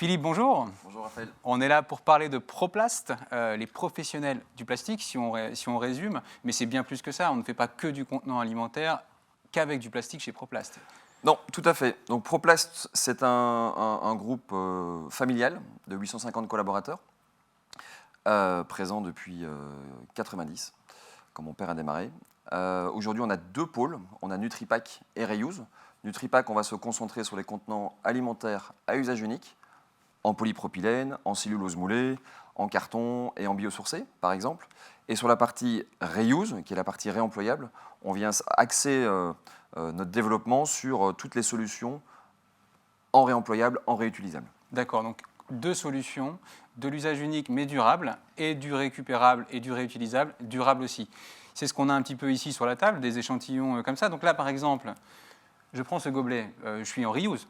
Philippe, bonjour. Bonjour Raphaël. On est là pour parler de Proplast, les professionnels du plastique, si on résume. Mais c'est bien plus que ça. On ne fait pas que du contenant alimentaire, qu'avec du plastique chez Proplast. Non, tout à fait. Donc Proplast, c'est un groupe familial de 850 collaborateurs, présent depuis 90, quand mon père a démarré. Aujourd'hui, on a deux pôles. On a Nutripack et Reuse. Nutripack, on va se concentrer sur les contenants alimentaires à usage unique, en polypropylène, en cellulose moulée, en carton et en biosourcé, par exemple. Et sur la partie Reuse, qui est la partie réemployable, on vient axer notre développement sur toutes les solutions en réemployable, en réutilisable. D'accord, donc deux solutions, de l'usage unique mais durable, et du récupérable et du réutilisable, durable aussi. C'est ce qu'on a un petit peu ici sur la table, des échantillons comme ça. Donc là, par exemple, je prends ce gobelet, je suis en Reuse.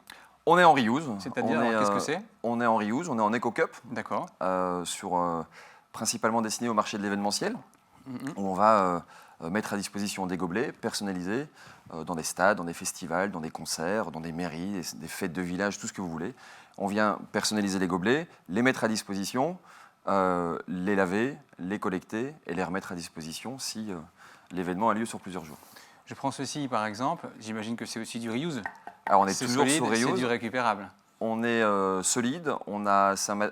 On est en Reuse. C'est-à-dire, qu'est-ce que c'est? On est en Reuse, on est en EcoCup. D'accord. Principalement destiné au marché de l'événementiel, où on va mettre à disposition des gobelets personnalisés dans des stades, dans des festivals, dans des concerts, dans des mairies, des fêtes de village, tout ce que vous voulez. On vient personnaliser les gobelets, les mettre à disposition, les laver, les collecter et les remettre à disposition si l'événement a lieu sur plusieurs jours. Je prends ceci par exemple, j'imagine que c'est aussi du Reuse. Alors on est C'est toujours solide, sur Reuse. c'est du récupérable. On est solide,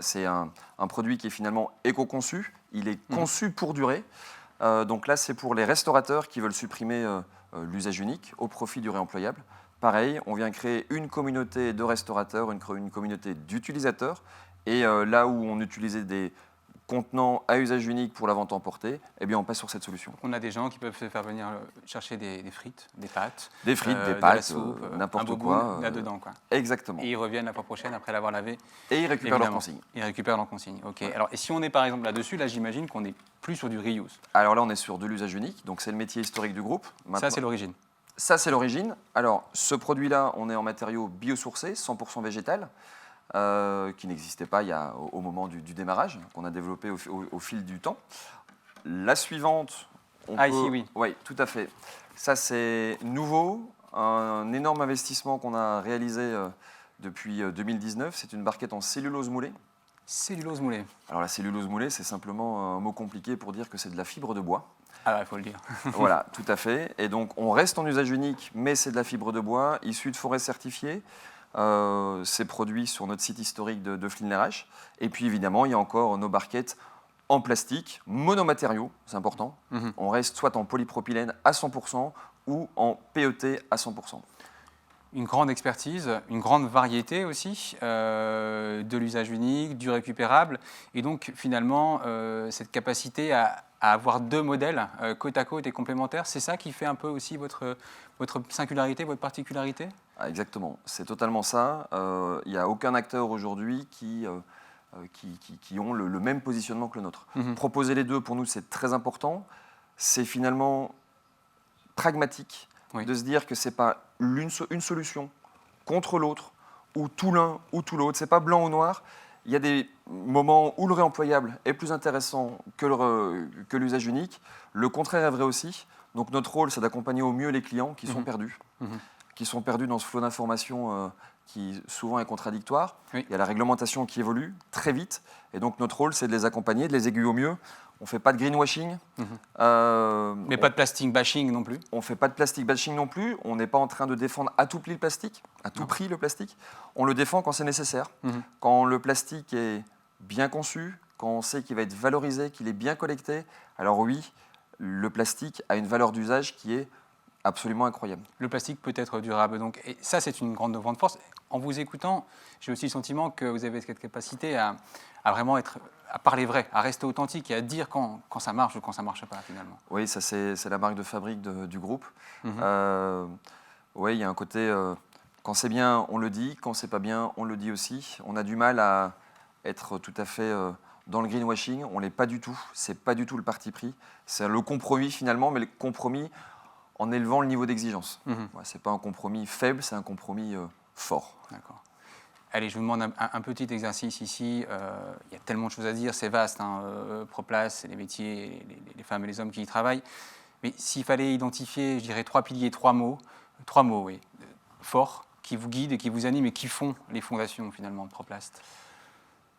c'est un produit qui est finalement éco-conçu, il est conçu pour durer. Donc là, c'est pour les restaurateurs qui veulent supprimer l'usage unique au profit du réemployable. Pareil, on vient créer une communauté de restaurateurs, une communauté d'utilisateurs. Et là où on utilisait des contenants à usage unique pour la vente emportée, eh bien on passe sur cette solution. On a des gens qui peuvent se faire venir chercher des frites, des pâtes. Des frites, des de pâtes, la soupe, n'importe quoi. Là-dedans, quoi. Exactement. Et ils reviennent la fois prochaine après l'avoir lavé. Et ils récupèrent leur Évidemment. consigne. Ils récupèrent leur consigne, ok. Ouais. Alors, et si on est par exemple là-dessus, là j'imagine qu'on n'est plus sur du reuse. Alors là, on est sur de l'usage unique, donc c'est le métier historique du groupe. Ça, c'est l'origine. Ça, c'est l'origine. Alors, ce produit-là, on est en matériaux biosourcés, 100% végétal, qui n'existait pas au moment du démarrage, qu'on a développé au fil du temps. La suivante, Ici, oui. Oui, tout à fait. Ça, c'est nouveau, un énorme investissement qu'on a réalisé depuis 2019. C'est une barquette en cellulose moulée. Cellulose moulée. Alors, la cellulose moulée, c'est simplement un mot compliqué pour dire que c'est de la fibre de bois. Ah, il faut le dire. Voilà, tout à fait. Et donc, on reste en usage unique, mais c'est de la fibre de bois, issue de forêts certifiées. C'est produit sur notre site historique de Flins-les-Raches. Et puis, évidemment, il y a encore nos barquettes en plastique, monomatériaux, c'est important. On reste soit en polypropylène à 100% ou en PET à 100%. Une grande expertise, une grande variété aussi, de l'usage unique, du récupérable. Et donc, finalement, cette capacité à avoir deux modèles côte à côte et complémentaires, c'est ça qui fait un peu aussi votre singularité, votre particularité? Ah, exactement, c'est totalement ça. Il n'y a aucun acteur aujourd'hui qui ont le même positionnement que le nôtre. Proposer les deux, pour nous, c'est très important. C'est finalement pragmatique de se dire que ce n'est pas une solution contre l'autre, ou tout l'un ou tout l'autre. Ce n'est pas blanc ou noir. Il y a des moments où le réemployable est plus intéressant que l'usage unique. Le contraire est vrai aussi. Donc notre rôle, c'est d'accompagner au mieux les clients qui sont perdus. Qui sont perdus dans ce flot d'informations qui souvent est contradictoire. Oui. Il y a la réglementation qui évolue très vite. Et donc notre rôle, c'est de les accompagner, de les aiguiller au mieux. On ne fait pas de greenwashing. Mais pas de plastic bashing non plus. On ne fait pas de plastic bashing non plus. On n'est pas en train de défendre à tout prix le plastique, à tout prix le plastique. On le défend quand c'est nécessaire. Quand le plastique est bien conçu, quand on sait qu'il va être valorisé, qu'il est bien collecté, alors oui, le plastique a une valeur d'usage qui est absolument incroyable. Le plastique peut être durable. Donc, et ça, c'est une grande force. En vous écoutant, j'ai aussi le sentiment que vous avez cette capacité à vraiment à parler vrai, à rester authentique et à dire quand ça marche ou quand ça ne marche pas, finalement. Oui, ça c'est la marque de fabrique du groupe. Oui, il y a un côté, quand c'est bien, on le dit, quand c'est pas bien, on le dit aussi. On a du mal à être tout à fait dans le greenwashing, on ne l'est pas du tout. C'est pas du tout le parti pris. C'est le compromis finalement, mais le compromis en élevant le niveau d'exigence. C'est pas un compromis faible, c'est un compromis fort. D'accord. Allez, je vous demande un petit exercice ici. Il y a tellement de choses à dire, c'est vaste. Proplast, c'est les métiers, les femmes et les hommes qui y travaillent. Mais s'il fallait identifier, je dirais, trois piliers, trois mots, oui, forts, qui vous guident et qui vous animent et qui font les fondations finalement de Proplast.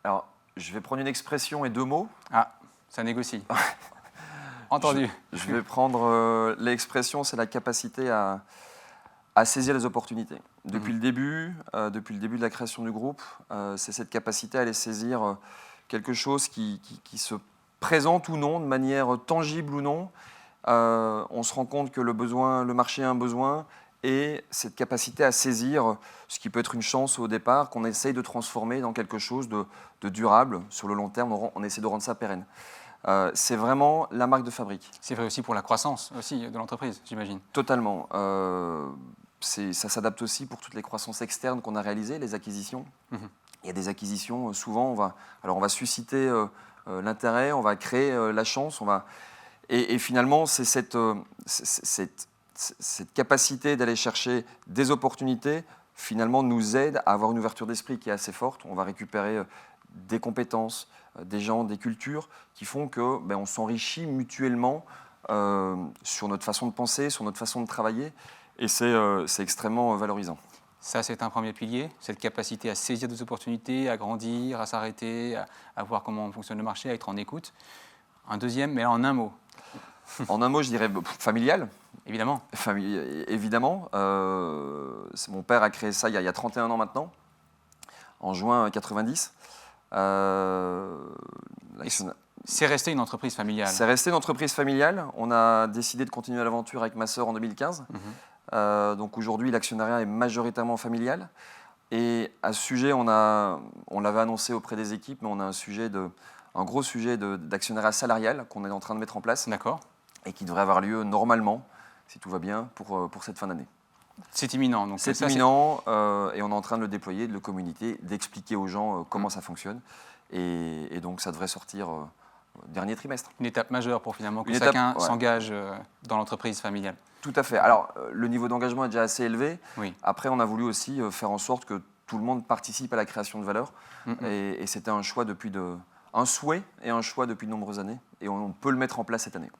Alors, je vais prendre une expression et 2 mots. Ah, ça négocie. Entendu. Je vais prendre l'expression, c'est la capacité à saisir les opportunités. Depuis le début de la création du groupe, c'est cette capacité à aller saisir quelque chose qui se présente ou non, de manière tangible ou non. On se rend compte que le marché a un besoin, et cette capacité à saisir ce qui peut être une chance au départ, qu'on essaye de transformer dans quelque chose de durable sur le long terme, on essaie de rendre ça pérenne. C'est vraiment la marque de fabrique. C'est vrai aussi pour la croissance aussi de l'entreprise, j'imagine. Totalement. Ça s'adapte aussi pour toutes les croissances externes qu'on a réalisées, les acquisitions. Il y a des acquisitions, souvent, on va susciter l'intérêt, on va créer la chance, et finalement, c'est cette capacité d'aller chercher des opportunités, finalement, nous aide à avoir une ouverture d'esprit qui est assez forte. On va récupérer des compétences, des gens, des cultures qui font que on s'enrichit mutuellement sur notre façon de penser, sur notre façon de travailler, et c'est extrêmement valorisant. Ça, c'est un premier pilier, cette capacité à saisir des opportunités, à grandir, à s'arrêter, à voir comment fonctionne le marché, à être en écoute. Un deuxième, mais en un mot. En un mot, je dirais familial. Évidemment. Évidemment. Mon père a créé ça il y a 31 ans maintenant, en juin 90. C'est resté une entreprise familiale. C'est resté une entreprise familiale. On a décidé de continuer l'aventure avec ma sœur en 2015. Donc aujourd'hui, l'actionnariat est majoritairement familial. Et à ce sujet, on l'avait annoncé auprès des équipes, mais on a un gros sujet d'actionnariat salarial qu'on est en train de mettre en place. D'accord. Et qui devrait avoir lieu normalement, si tout va bien, pour cette fin d'année. C'est imminent. C'est imminent, et on est en train de le déployer, de le communiquer, d'expliquer aux gens comment ça fonctionne. Et donc ça devrait sortir dernier trimestre. Une étape majeure pour finalement que chacun s'engage dans l'entreprise familiale. Tout à fait. Alors, le niveau d'engagement est déjà assez élevé. Oui. Après, on a voulu aussi faire en sorte que tout le monde participe à la création de valeur. Et c'était un choix un souhait et un choix depuis de nombreuses années. Et on peut le mettre en place cette année.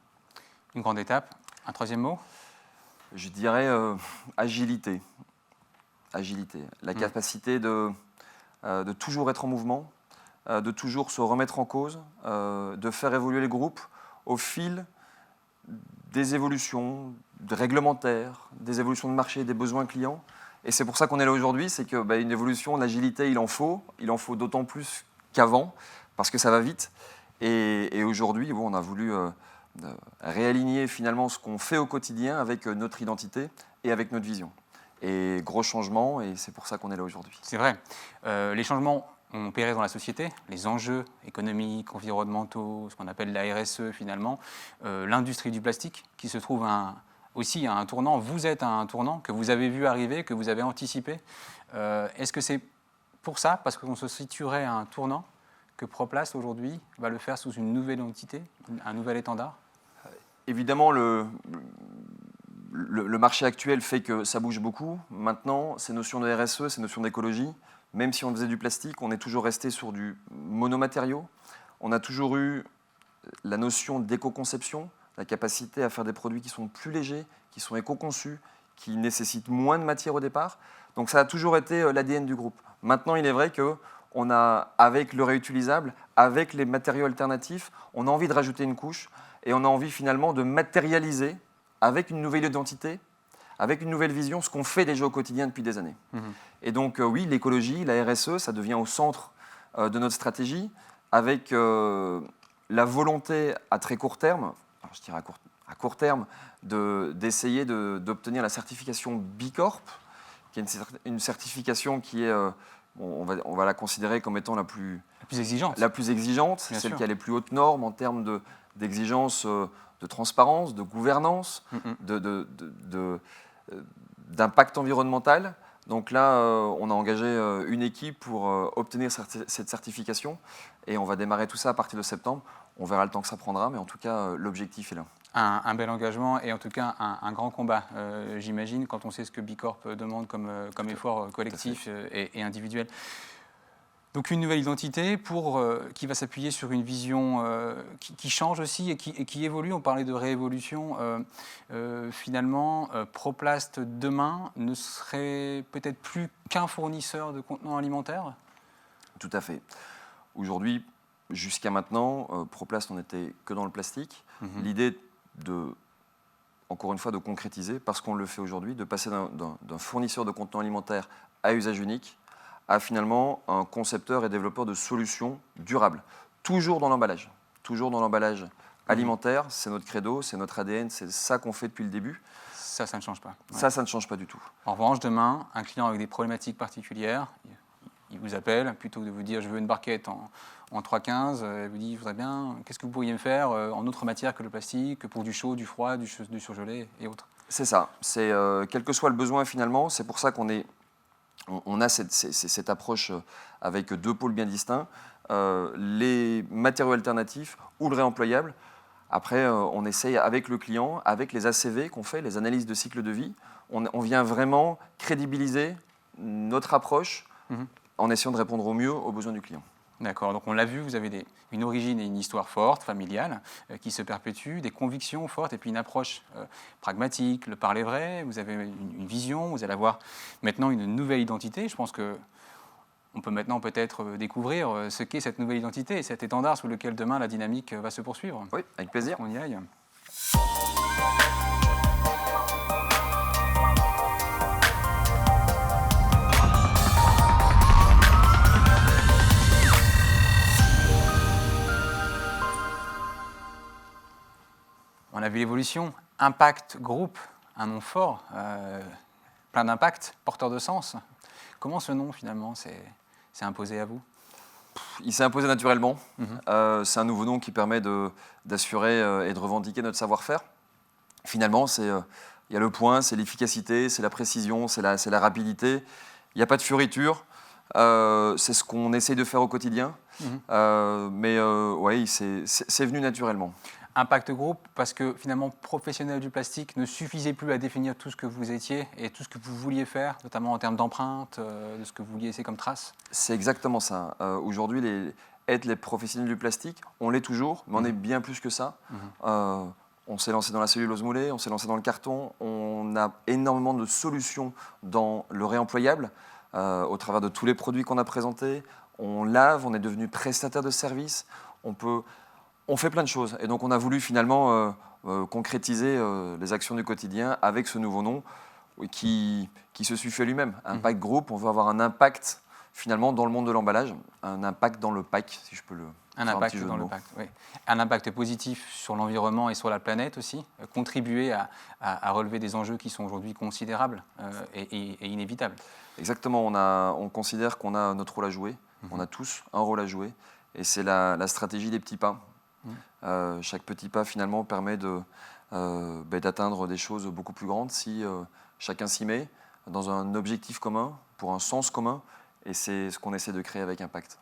Une grande étape. Un troisième mot ? Je dirais agilité. Agilité. La capacité de toujours être en mouvement, de toujours se remettre en cause, de faire évoluer les groupes au fil des évolutions réglementaires, des évolutions de marché, des besoins clients. Et c'est pour ça qu'on est là aujourd'hui, c'est qu'une évolution, l'agilité, il en faut d'autant plus qu'avant, parce que ça va vite. Et aujourd'hui, on a voulu réaligner finalement ce qu'on fait au quotidien avec notre identité et avec notre vision. Et gros changement, et c'est pour ça qu'on est là aujourd'hui. C'est vrai. Les changements ont opéré dans la société, les enjeux économiques, environnementaux, ce qu'on appelle la RSE finalement, l'industrie du plastique qui se trouve aussi à un tournant. Vous êtes à un tournant que vous avez vu arriver, que vous avez anticipé. Est-ce que c'est pour ça, parce qu'on se situerait à un tournant, que Proplast aujourd'hui va le faire sous une nouvelle entité, un nouvel étendard ? Évidemment, le marché actuel fait que ça bouge beaucoup. Maintenant, ces notions de RSE, ces notions d'écologie, même si on faisait du plastique, on est toujours resté sur du monomatériau. On a toujours eu la notion d'éco-conception, la capacité à faire des produits qui sont plus légers, qui sont éco-conçus, qui nécessitent moins de matière au départ. Donc ça a toujours été l'ADN du groupe. Maintenant, il est vrai qu'on a, avec le réutilisable, avec les matériaux alternatifs, on a envie de rajouter une couche et on a envie finalement de matérialiser avec une nouvelle identité, avec une nouvelle vision, ce qu'on fait déjà au quotidien depuis des années. Et donc oui, l'écologie, la RSE, ça devient au centre de notre stratégie, avec la volonté à très court terme, je dirais à court terme, d'essayer d'obtenir la certification B Corp, qui est une certification qui est, on va la considérer comme étant la plus exigeante. La plus exigeante, celle qui a les plus hautes normes en termes d'exigence de transparence, de gouvernance, d'impact environnemental. Donc là, on a engagé une équipe pour obtenir cette certification et on va démarrer tout ça à partir de septembre. On verra le temps que ça prendra, mais en tout cas, l'objectif est là. Un bel engagement et en tout cas un grand combat, j'imagine, quand on sait ce que B Corp demande comme effort collectif et individuel. Donc une nouvelle identité qui va s'appuyer sur une vision qui change aussi et qui évolue. On parlait de réévolution. Finalement, Proplast demain ne serait peut-être plus qu'un fournisseur de contenants alimentaires ? Tout à fait. Aujourd'hui, jusqu'à maintenant, Proplast, on n'était que dans le plastique. L'idée encore une fois, de concrétiser, parce qu'on le fait aujourd'hui, de passer d'un fournisseur de contenants alimentaires à usage unique à finalement un concepteur et développeur de solutions durables. Toujours dans l'emballage. Toujours dans l'emballage alimentaire, c'est notre credo, c'est notre ADN, c'est ça qu'on fait depuis le début. Ça ne change pas. Ouais. Ça ne change pas du tout. En revanche, demain, un client avec des problématiques particulières, il vous appelle, plutôt que de vous dire je veux une barquette en 3,15, il vous dit je voudrais bien, qu'est-ce que vous pourriez me faire en autre matière que le plastique, que pour du chaud, du froid, du surgelé et autres. C'est ça. C'est quel que soit le besoin finalement, c'est pour ça on a cette approche avec deux pôles bien distincts, les matériaux alternatifs ou le réemployable. Après, on essaye avec le client, avec les ACV qu'on fait, les analyses de cycle de vie, on vient vraiment crédibiliser notre approche en essayant de répondre au mieux aux besoins du client. D'accord, donc on l'a vu, vous avez une origine et une histoire forte, familiale, qui se perpétue, des convictions fortes et puis une approche pragmatique, le parler vrai, vous avez une vision, vous allez avoir maintenant une nouvelle identité. Je pense qu'on peut maintenant peut-être découvrir ce qu'est cette nouvelle identité et cet étendard sous lequel demain la dynamique va se poursuivre. Oui, avec plaisir. On y aille. On a vu l'évolution, Impact Group, un nom fort, plein d'impact, porteur de sens. Comment ce nom finalement s'est imposé à vous? Il s'est imposé naturellement. C'est un nouveau nom qui permet d'assurer et de revendiquer notre savoir-faire. Finalement, il y a le point, c'est l'efficacité, c'est la précision, c'est la rapidité. Il n'y a pas de fioriture. C'est ce qu'on essaye de faire au quotidien. Mais oui, c'est venu naturellement. Impact Group, parce que finalement, professionnel du plastique ne suffisait plus à définir tout ce que vous étiez et tout ce que vous vouliez faire, notamment en termes d'empreinte, de ce que vous vouliez laisser comme trace. C'est exactement ça. Aujourd'hui, être les professionnels du plastique, on l'est toujours, mais on est bien plus que ça. On s'est lancé dans la cellulose moulée, on s'est lancé dans le carton, on a énormément de solutions dans le réemployable, au travers de tous les produits qu'on a présentés. On lave, on est devenu prestataire de services, on fait plein de choses. Et donc on a voulu finalement concrétiser les actions du quotidien avec ce nouveau nom qui se suffit à lui-même. Impact Group, on veut avoir un impact finalement dans le monde de l'emballage, un impact dans le pack, si je peux le un faire impact un petit jeu dans de le mots. pack, oui. Un impact positif sur l'environnement et sur la planète aussi, contribuer à relever des enjeux qui sont aujourd'hui considérables et inévitables. Exactement, on considère qu'on a notre rôle à jouer, on a tous un rôle à jouer, et c'est la stratégie des petits pas. Chaque petit pas finalement permet d'atteindre des choses beaucoup plus grandes si chacun s'y met dans un objectif commun, pour un sens commun, et c'est ce qu'on essaie de créer avec Impact.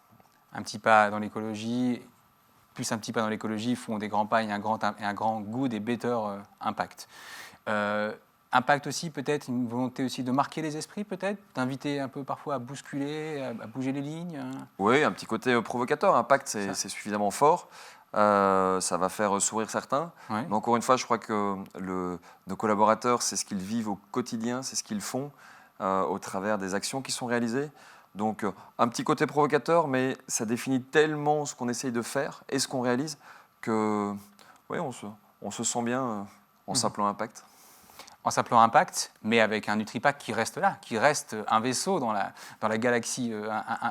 Un petit pas dans l'écologie, plus un petit pas dans l'écologie font des grands pas et un grand good et better impact. Impact aussi, peut-être, une volonté aussi de marquer les esprits, peut-être, d'inviter un peu parfois à bousculer, à bouger les lignes. Oui, un petit côté provocateur. Impact, c'est suffisamment fort. Ça va faire sourire certains. Ouais. Mais encore une fois, je crois que nos collaborateurs, c'est ce qu'ils vivent au quotidien, c'est ce qu'ils font au travers des actions qui sont réalisées. Donc, un petit côté provocateur, mais ça définit tellement ce qu'on essaye de faire et ce qu'on réalise que, oui, on se sent bien en s'appelant Impact. En s'appelant Impact, mais avec un Nutripack qui reste là, qui reste un vaisseau dans la galaxie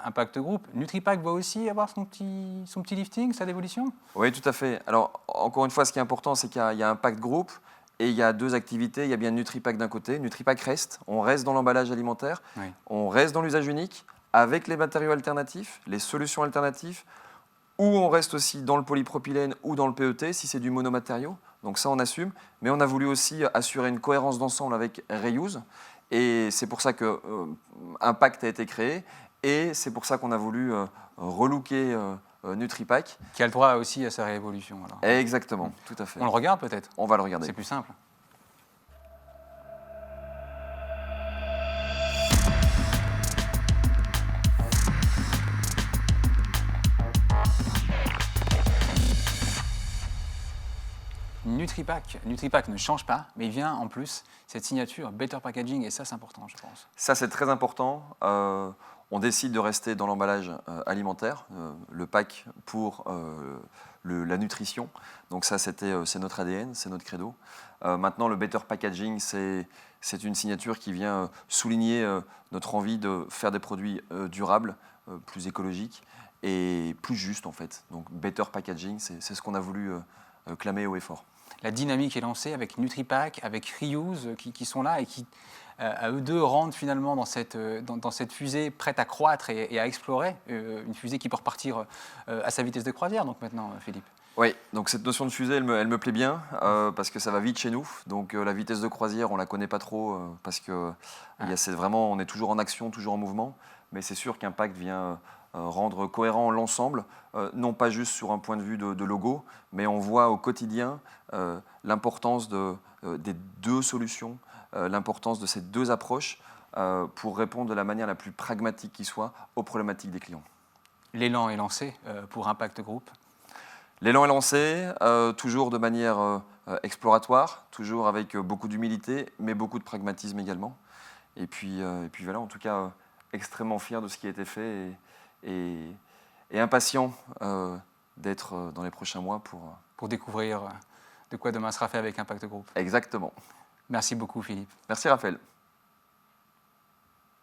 Impact Group. Nutripack va aussi avoir son petit lifting, sa dévolution? Oui, tout à fait. Alors, encore une fois, ce qui est important, c'est qu'il y a Impact Group et il y a deux activités. Il y a bien Nutripack d'un côté. Nutripack reste. On reste dans l'emballage alimentaire. Oui. On reste dans l'usage unique avec les matériaux alternatifs, les solutions alternatives, ou on reste aussi dans le polypropylène ou dans le PET si c'est du monomatériau. Donc ça, on assume. Mais on a voulu aussi assurer une cohérence d'ensemble avec Reuse. Et c'est pour ça que Impact a été créé. Et c'est pour ça qu'on a voulu relooker Nutripack. Qui a le droit aussi à sa réévolution. Alors. Exactement, tout à fait. On le regarde peut-être? On va le regarder. C'est plus simple. Nutripack ne change pas, mais il vient en plus cette signature Better Packaging, et ça c'est important, je pense. Ça c'est très important. On décide de rester dans l'emballage alimentaire, le pack pour la nutrition. Donc ça, c'est notre ADN, c'est notre credo. Maintenant, le better packaging, c'est une signature qui vient souligner notre envie de faire des produits durables, plus écologiques et plus justes en fait. Donc better packaging, c'est ce qu'on a voulu clamer haut et fort. La dynamique est lancée avec NutriPack, avec Reuse qui sont là et qui, à eux deux, rentrent finalement dans cette fusée prête à croître et à explorer, une fusée qui peut repartir à sa vitesse de croisière, donc maintenant, Philippe. Oui, donc cette notion de fusée, elle me plaît bien parce que ça va vite chez nous. Donc la vitesse de croisière, on la connaît pas trop parce que vraiment, on est toujours en action, toujours en mouvement. Mais c'est sûr qu'Impact vient rendre cohérent l'ensemble, non pas juste sur un point de vue de logo, mais on voit au quotidien l'importance des deux solutions, l'importance de ces deux approches pour répondre de la manière la plus pragmatique qui soit aux problématiques des clients. L'élan est lancé pour Impact Group. L'élan est lancé, toujours de manière exploratoire, toujours avec beaucoup d'humilité, mais beaucoup de pragmatisme également. Et puis voilà, en tout cas, extrêmement fier de ce qui a été fait et impatient d'être dans les prochains mois pour découvrir de quoi demain sera fait avec Impact Group. Exactement. Merci beaucoup, Philippe. Merci, Raphaël.